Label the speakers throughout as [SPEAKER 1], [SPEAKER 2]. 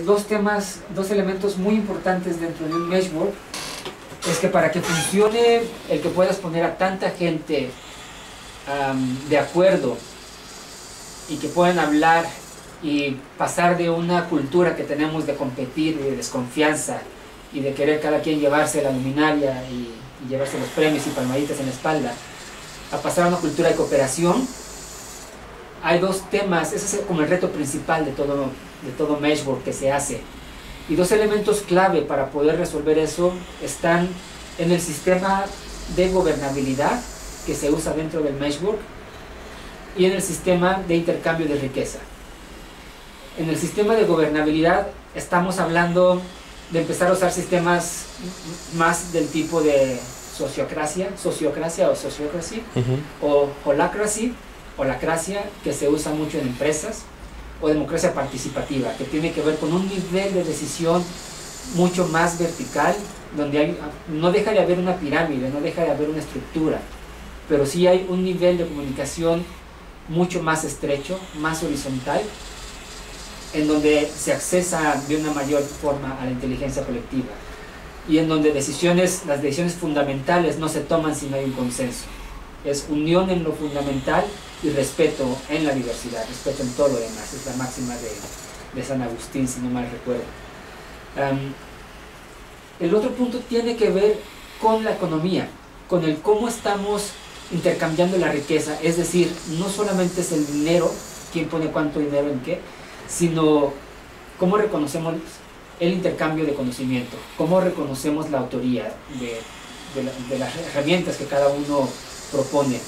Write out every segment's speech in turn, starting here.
[SPEAKER 1] dos elementos muy importantes dentro de un meshwork es que para que funcione el que puedas poner a tanta gente de acuerdo y que puedan hablar y pasar de una cultura que tenemos de competir y de desconfianza y de querer cada quien llevarse la luminaria y llevarse los premios y palmaditas en la espalda, a pasar a una cultura de cooperación, hay dos temas, ese es como el reto principal de todo meshwork que se hace. Y dos elementos clave para poder resolver eso están en el sistema de gobernabilidad que se usa dentro del meshwork y en el sistema de intercambio de riqueza. En el sistema de gobernabilidad estamos hablando de empezar a usar sistemas más del tipo de sociocracia o sociocracy, o holacracia, que se usa mucho en empresas, o democracia participativa, que tiene que ver con un nivel de decisión mucho más vertical, donde no deja de haber una pirámide, no deja de haber una estructura, pero sí hay un nivel de comunicación mucho más estrecho, más horizontal, en donde se accesa de una mayor forma a la inteligencia colectiva y en donde las decisiones fundamentales no se toman si no hay un consenso. Es unión en lo fundamental y respeto en la diversidad, respeto en todo lo demás. Es la máxima de San Agustín, si no mal recuerdo. El otro punto tiene que ver con la economía, con el cómo estamos intercambiando la riqueza. Es decir, no solamente es el dinero, quién pone cuánto dinero en qué, sino cómo reconocemos el intercambio de conocimiento, cómo reconocemos la autoría de las herramientas que cada uno propone,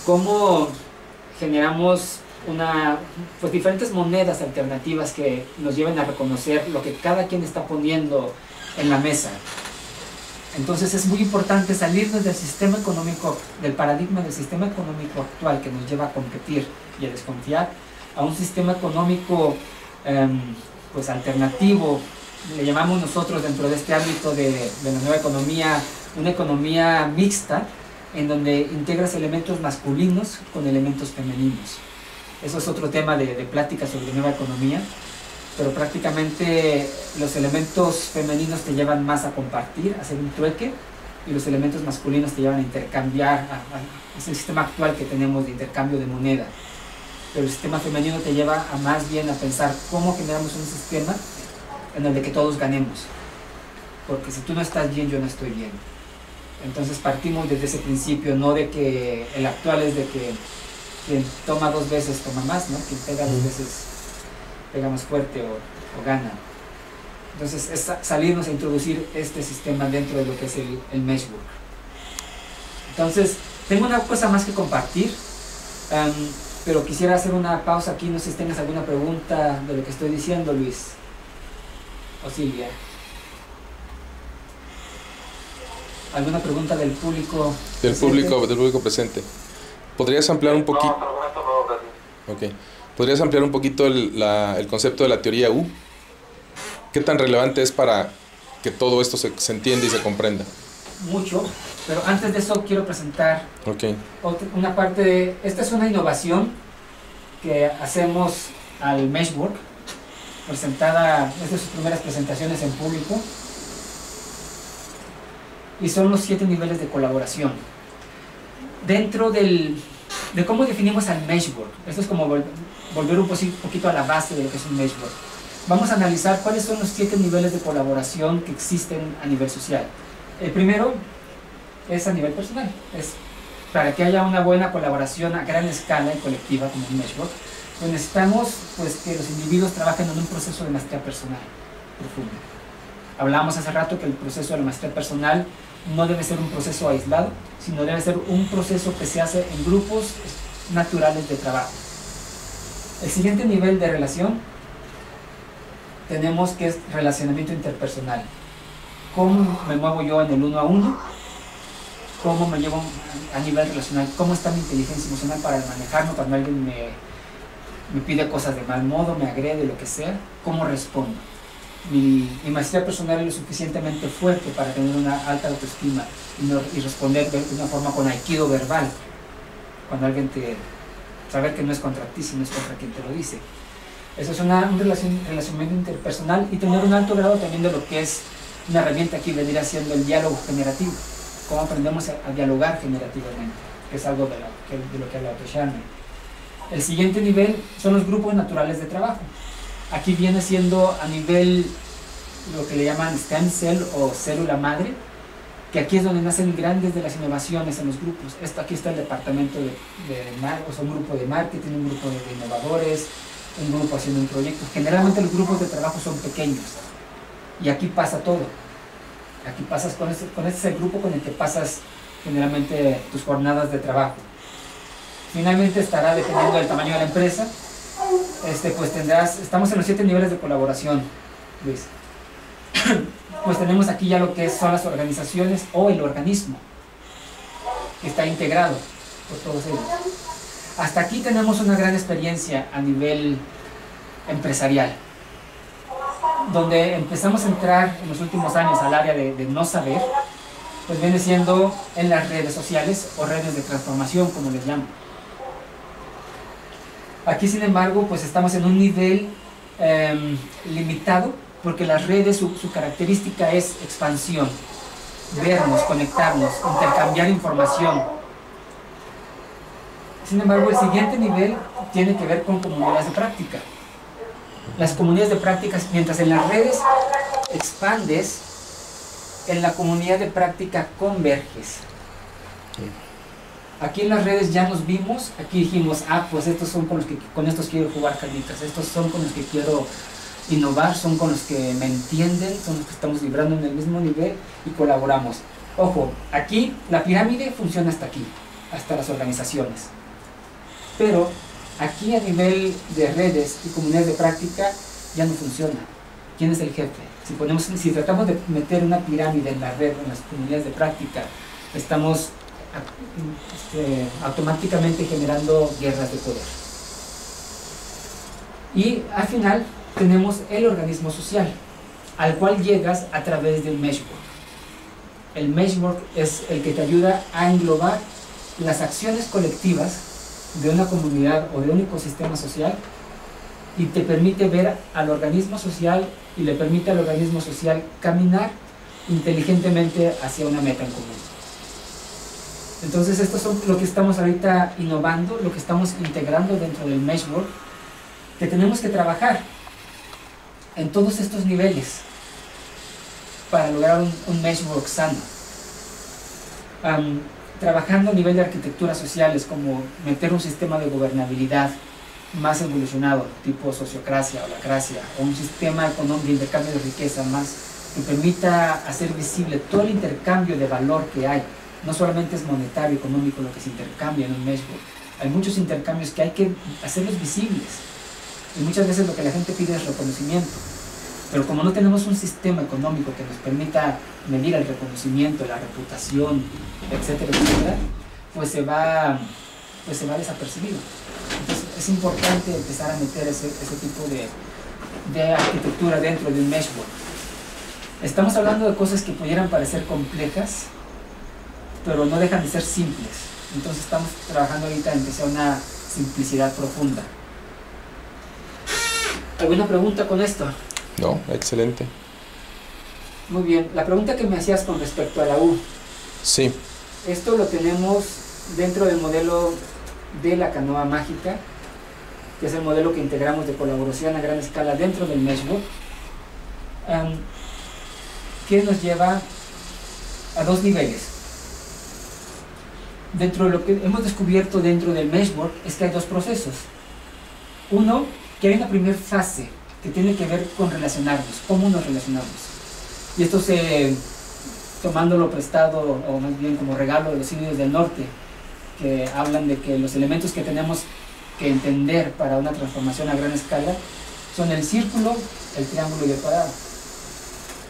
[SPEAKER 1] cómo generamos diferentes monedas alternativas que nos lleven a reconocer lo que cada quien está poniendo en la mesa. Entonces es muy importante salirnos del sistema económico, del paradigma del sistema económico actual que nos lleva a competir y a desconfiar, a un sistema económico pues alternativo. Le llamamos nosotros dentro de este ámbito de la nueva economía una economía mixta, en donde integras elementos masculinos con elementos femeninos. Eso es otro tema de plática sobre nueva economía, pero prácticamente los elementos femeninos te llevan más a compartir, a hacer un trueque, y los elementos masculinos te llevan a intercambiar, es el sistema actual que tenemos de intercambio de moneda. Pero el sistema femenino te lleva a más bien a pensar cómo generamos un sistema en el que todos ganemos, porque si tú no estás bien, yo no estoy bien. Entonces partimos desde ese principio, no de que el actual es de que quien toma dos veces toma más, ¿no? Quien pega dos veces pega más fuerte o gana. Entonces es salirnos a introducir este sistema dentro de lo que es el meshwork. Entonces tengo una cosa más que compartir, pero quisiera hacer una pausa aquí, no sé si tengas alguna pregunta de lo que estoy diciendo, Luis o Silvia. ¿Alguna pregunta del público? Del público presente.
[SPEAKER 2] ¿Podrías ampliar un poquito? Okay. ¿Podrías ampliar un poquito el concepto de la teoría U? ¿Qué tan relevante es para que todo esto se entienda y se comprenda?
[SPEAKER 1] Mucho, pero antes de eso quiero presentar una parte de... Esta es una innovación que hacemos al meshwork, presentada, es de sus primeras presentaciones en público, y son los 7 niveles de colaboración. Dentro de cómo definimos al meshwork, esto es como volver un poquito a la base de lo que es un meshwork. Vamos a analizar cuáles son los 7 niveles de colaboración que existen a nivel social. El primero es a nivel personal, es para que haya una buena colaboración a gran escala y colectiva como un meshwork, pues necesitamos pues, que los individuos trabajen en un proceso de maestría personal profundo. Hablábamos hace rato que el proceso de la maestría personal no debe ser un proceso aislado, sino debe ser un proceso que se hace en grupos naturales de trabajo. El siguiente nivel de relación tenemos que es relacionamiento interpersonal. ¿Cómo me muevo yo en el uno a uno? ¿Cómo me llevo a nivel relacional? ¿Cómo está mi inteligencia emocional para manejarme cuando alguien me pide cosas de mal modo, me agrede, lo que sea? ¿Cómo respondo? Mi maestría personal es lo suficientemente fuerte para tener una alta autoestima y responder de una forma con aikido verbal. Cuando alguien saber que no es contra ti, sino es contra quien te lo dice. Eso es un relacionamiento interpersonal y tener un alto grado también de lo que es una herramienta que vendría siendo el diálogo generativo. Cómo aprendemos a dialogar generativamente, que es algo de lo que habla Tosharme. El siguiente nivel son los grupos naturales de trabajo. Aquí viene siendo a nivel lo que le llaman stem cell o célula madre, que aquí es donde nacen grandes de las innovaciones en los grupos. Aquí está el departamento o sea, un grupo de marketing, un grupo de innovadores, un grupo haciendo un proyecto. Generalmente los grupos de trabajo son pequeños y aquí pasa todo. Aquí pasas con este es el grupo con el que pasas generalmente tus jornadas de trabajo. Finalmente estará dependiendo del tamaño de la empresa. Pues estamos en los 7 niveles de colaboración, Luis. Pues tenemos aquí ya lo que son las organizaciones o el organismo, que está integrado por todos ellos. Hasta aquí tenemos una gran experiencia a nivel empresarial, donde empezamos a entrar en los últimos años al área de no saber, pues viene siendo en las redes sociales o redes de transformación, como les llamo. Aquí, sin embargo, pues estamos en un nivel limitado, porque las redes, su característica es expansión, vernos, conectarnos, intercambiar información. Sin embargo, el siguiente nivel tiene que ver con comunidades de práctica. Las comunidades de prácticas, mientras en las redes expandes, en la comunidad de práctica converges. Aquí en las redes ya nos vimos, aquí dijimos, pues estos son con estos quiero jugar canicas, estos son con los que quiero innovar, son con los que me entienden, son los que estamos vibrando en el mismo nivel y colaboramos. Ojo, aquí la pirámide funciona hasta aquí, hasta las organizaciones. Pero aquí a nivel de redes y comunidades de práctica ya no funciona. ¿Quién es el jefe? Si tratamos de meter una pirámide en la red, en las comunidades de práctica, estamos automáticamente generando guerras de poder. Y al final tenemos el organismo social, al cual llegas a través del meshwork. El meshwork es el que te ayuda a englobar las acciones colectivas de una comunidad o de un ecosistema social y te permite ver al organismo social y le permite al organismo social caminar inteligentemente hacia una meta en común. Entonces esto es lo que estamos ahorita innovando, lo que estamos integrando dentro del meshwork, que tenemos que trabajar en todos estos niveles para lograr un meshwork sano. Trabajando a nivel de arquitecturas sociales, como meter un sistema de gobernabilidad más evolucionado, tipo sociocracia o lacracia, o un sistema económico de intercambio de riqueza más que permita hacer visible todo el intercambio de valor que hay. No solamente es monetario, económico lo que se intercambia en un meshwork. Hay muchos intercambios que hay que hacerlos visibles. Y muchas veces lo que la gente pide es reconocimiento. Pero como no tenemos un sistema económico que nos permita medir el reconocimiento, la reputación, etcétera, etcétera, pues se va desapercibido. Entonces es importante empezar a meter ese tipo de arquitectura dentro de un meshwork. Estamos hablando de cosas que pudieran parecer complejas, pero no dejan de ser simples. Entonces estamos trabajando ahorita en que sea una simplicidad profunda. ¿Alguna pregunta con esto?
[SPEAKER 2] No, excelente.
[SPEAKER 1] Muy bien, la pregunta que me hacías con respecto a la U.
[SPEAKER 2] Sí.
[SPEAKER 1] Esto lo tenemos dentro del modelo de la canoa mágica, que es el modelo que integramos de colaboración a gran escala dentro del meshwork, que nos lleva a 2 niveles. Dentro de lo que hemos descubierto dentro del meshwork es que hay 2 procesos. Uno, que hay una primera fase que tiene que ver con relacionarnos, cómo nos relacionamos. Y esto tomándolo prestado, o más bien como regalo de los indios del norte, que hablan de que los elementos que tenemos que entender para una transformación a gran escala son el círculo, el triángulo y el cuadrado.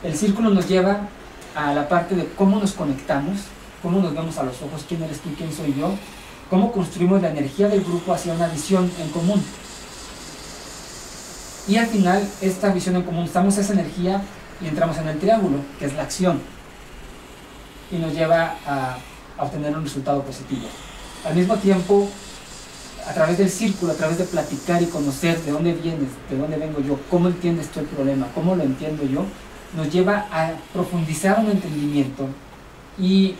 [SPEAKER 1] El círculo nos lleva a la parte de cómo nos conectamos, cómo nos vemos a los ojos, quién eres tú, quién soy yo, cómo construimos la energía del grupo hacia una visión en común. Y al final, esta visión en común, damos esa energía y entramos en el triángulo, que es la acción, y nos lleva a obtener un resultado positivo. Al mismo tiempo, a través del círculo, a través de platicar y conocer de dónde vienes, de dónde vengo yo, cómo entiendes tú el problema, cómo lo entiendo yo, nos lleva a profundizar un entendimiento y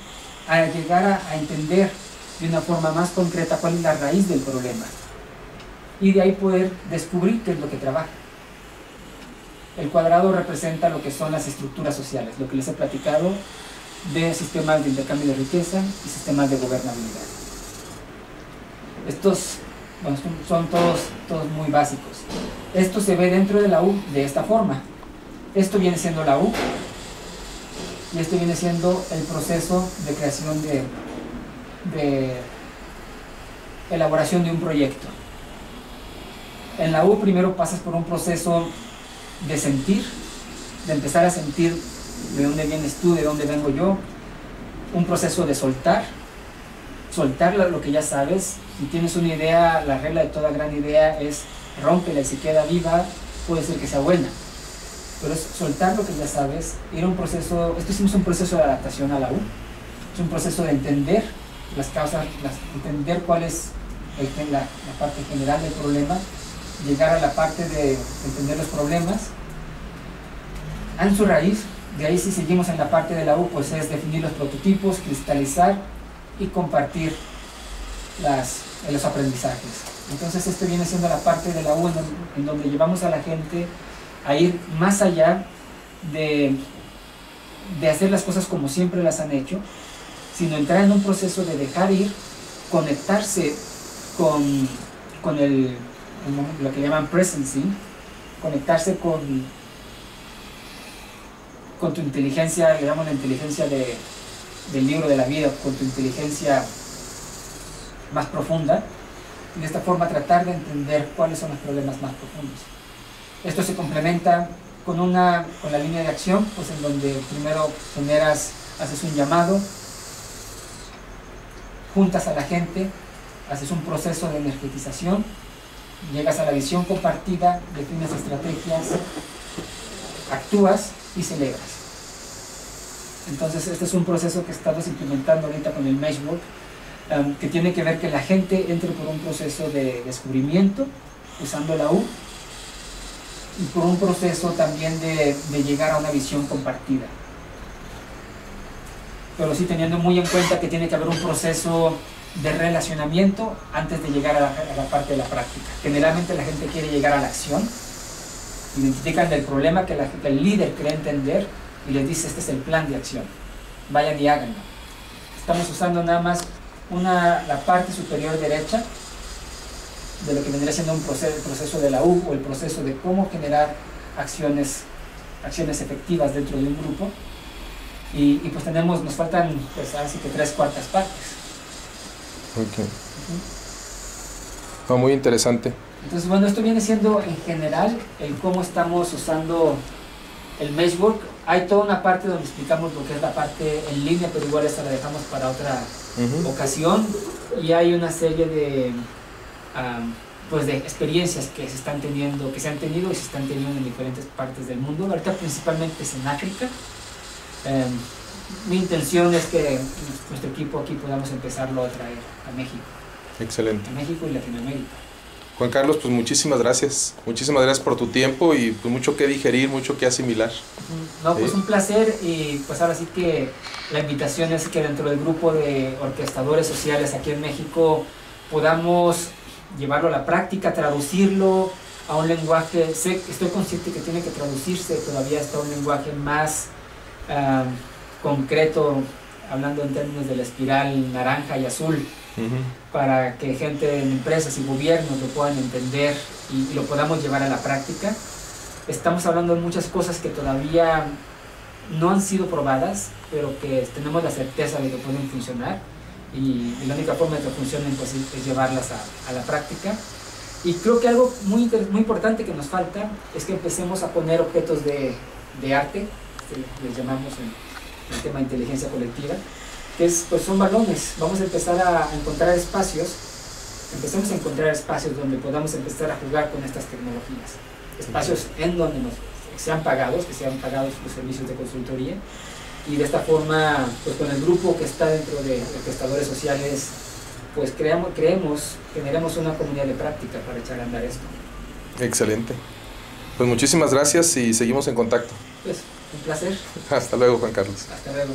[SPEAKER 1] a llegar a entender de una forma más concreta cuál es la raíz del problema. Y de ahí poder descubrir qué es lo que trabaja. El cuadrado representa lo que son las estructuras sociales, lo que les he platicado de sistemas de intercambio de riqueza y sistemas de gobernabilidad. Estos, bueno, son todos muy básicos. Esto se ve dentro de la U de esta forma. Esto viene siendo la U y esto viene siendo el proceso de creación de elaboración de un proyecto. En la U primero pasas por un proceso de sentir, de empezar a sentir de dónde vienes tú, de dónde vengo yo, un proceso de soltar lo que ya sabes. Si tienes una idea, la regla de toda gran idea es rómpela y si queda viva, puede ser que sea buena. Pero es soltar lo que ya sabes, ir a un proceso, esto es un proceso de adaptación a la U, es un proceso de entender las causas, entender cuál es la parte general del problema, llegar a la parte de entender los problemas en su raíz. De ahí, si seguimos en la parte de la U, pues es definir los prototipos, cristalizar y compartir los aprendizajes. Entonces esto viene siendo la parte de la U en donde llevamos a la gente a ir más allá de hacer las cosas como siempre las han hecho, sino entrar en un proceso de dejar ir, conectarse con lo que llaman presencing, conectarse con tu inteligencia, le llamamos la inteligencia del libro de la vida, con tu inteligencia más profunda, y de esta forma tratar de entender cuáles son los problemas más profundos. Esto se complementa con la línea de acción, pues en donde primero haces un llamado, juntas a la gente, haces un proceso de energetización, llegas a la visión compartida, defines estrategias, actúas y celebras. Entonces este es un proceso que estamos implementando ahorita con el Meshwork, que tiene que ver que la gente entre por un proceso de descubrimiento usando la U y por un proceso también de llegar a una visión compartida, pero sí teniendo muy en cuenta que tiene que haber un proceso de relacionamiento antes de llegar a la parte de la práctica. Generalmente la gente quiere llegar a la acción, identifican el problema que el líder cree entender y les dice: este es el plan de acción, vayan y háganlo. Estamos usando nada más la parte superior derecha de lo que vendría siendo el proceso de la U, o el proceso de cómo generar acciones efectivas dentro de un grupo, y pues nos faltan pues así que 3/4 partes.
[SPEAKER 2] Okay. Muy interesante.
[SPEAKER 1] Entonces, bueno, esto viene siendo en general el cómo estamos usando el Meshwork. Hay toda una parte donde explicamos lo que es la parte en línea, pero igual esta la dejamos para otra ocasión, y hay una serie de experiencias que se han tenido y se están teniendo en diferentes partes del mundo. Ahorita principalmente es en África. Mi intención es que nuestro equipo aquí podamos empezarlo a traer a México.
[SPEAKER 2] Excelente.
[SPEAKER 1] A México y Latinoamérica.
[SPEAKER 2] Juan Carlos, pues muchísimas gracias por tu tiempo y pues mucho que digerir, mucho que asimilar.
[SPEAKER 1] No, pues un placer, y pues ahora sí que la invitación es que dentro del grupo de orquestadores sociales aquí en México podamos llevarlo a la práctica, traducirlo a un lenguaje. Estoy consciente que tiene que traducirse todavía hasta un lenguaje más concreto, hablando en términos de la espiral naranja y azul, para que gente en empresas y gobiernos lo puedan entender y lo podamos llevar a la práctica. Estamos hablando de muchas cosas que todavía no han sido probadas, pero que tenemos la certeza de que pueden funcionar, y la única forma de que funcionen pues es llevarlas a la práctica. Y creo que algo muy importante que nos falta es que empecemos a poner objetos de arte, que les llamamos en el tema de inteligencia colectiva, que pues son balones. Vamos a empezar a encontrar espacios, empecemos a encontrar espacios donde podamos empezar a jugar con estas tecnologías, espacios en donde que sean pagados los servicios de consultoría, y de esta forma, pues con el grupo que está dentro de orquestadores sociales pues generemos una comunidad de práctica para echar a andar esto.
[SPEAKER 2] Excelente. Pues muchísimas gracias y seguimos en contacto.
[SPEAKER 1] Pues un placer.
[SPEAKER 2] Hasta luego, Juan Carlos.
[SPEAKER 1] Hasta luego.